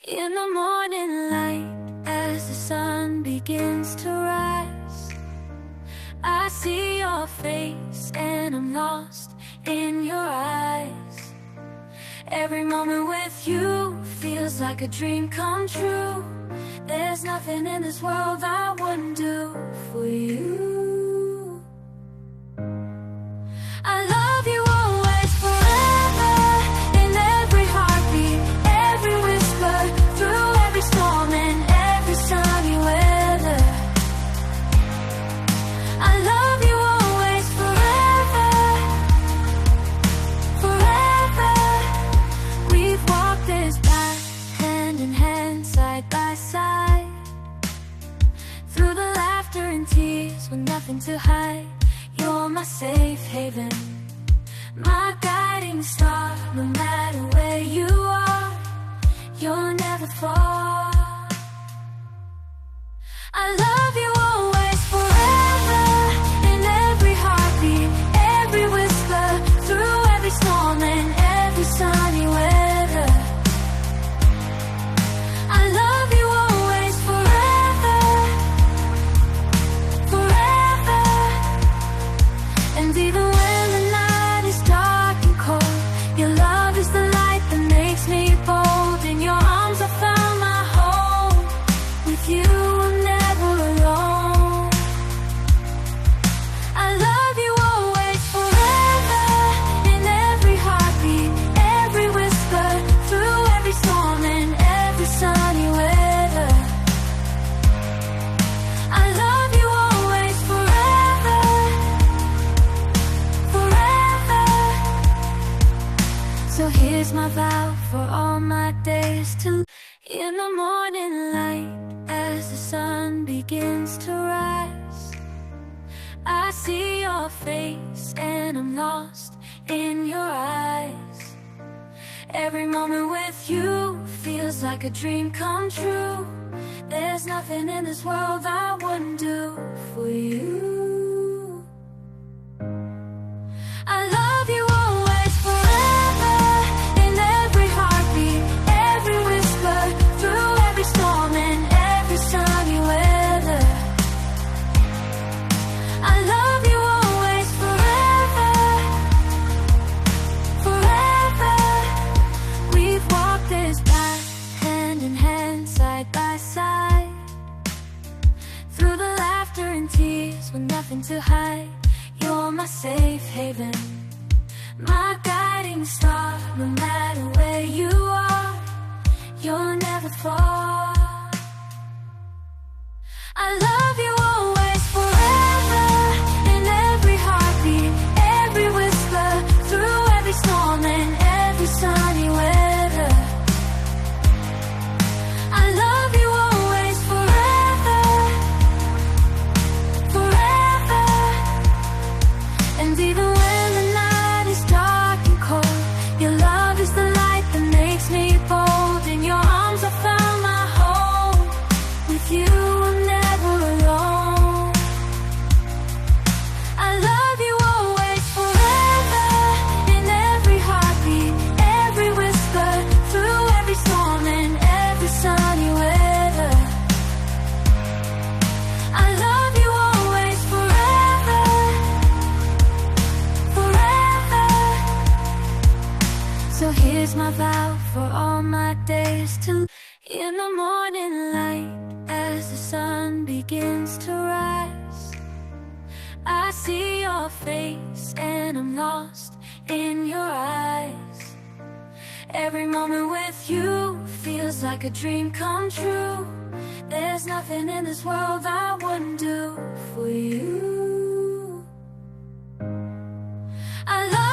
In the morning light, as the sun begins to rise, I see your face and I'm lost in your eyes. Every moment with you feels like a dream come true. There's nothing in this world I wouldn't do for you. I love you always, forever, in every heartbeat, every whisper, through every storm and every sunny weather. I love you always, forever, forever. We've walked this path hand in hand, side by side, through the laughter and tears with nothing to hide. You're my safe haven, my guiding star. No matter where you are, you'll never fall. I love you always, forever, in every heartbeat, every whisper, through every storm and every sunny weather. I love you always, forever, forever. And even when the night is dark and cold, your love is the light that makes me bold. In your arms I found my home. With you I'm never alone. I love you always, forever, in every heartbeat, every whisper, through every storm and every sunny weather. I love you always, forever, forever. So here's my vow for all my days to in the morning light, as the sun begins to rise, I see your face and I'm lost in your eyes. Every moment with you feels like a dream come true. There's nothing in this world I wouldn't do for you. I love you always, forever, in every heartbeat, every whisper, through every storm and every sunny weather. I love you always, forever, forever. We've walked this path hand in hand, side by side, through the laughter and tears with nothing to hide. You're my safe haven, my guiding star. No matter where you are, you'll never fall. I love you always, forever, in every heartbeat, every whisper, through every storm and every sunny weather. I love you always, forever, forever. And even when the night is dark and cold, your love is the light that makes me bold. In your arms I found my home. With you I'm never alone. I love you always, forever, in every heartbeat, every whisper, through every storm and every sunny weather. I love you always, forever, forever. So here's my vow for all my days to in the morning light, as the sun begins to rise, I see your face and I'm lost in your eyes. Every moment with you feels like a dream come true. There's nothing in this world I wouldn't do for you. I love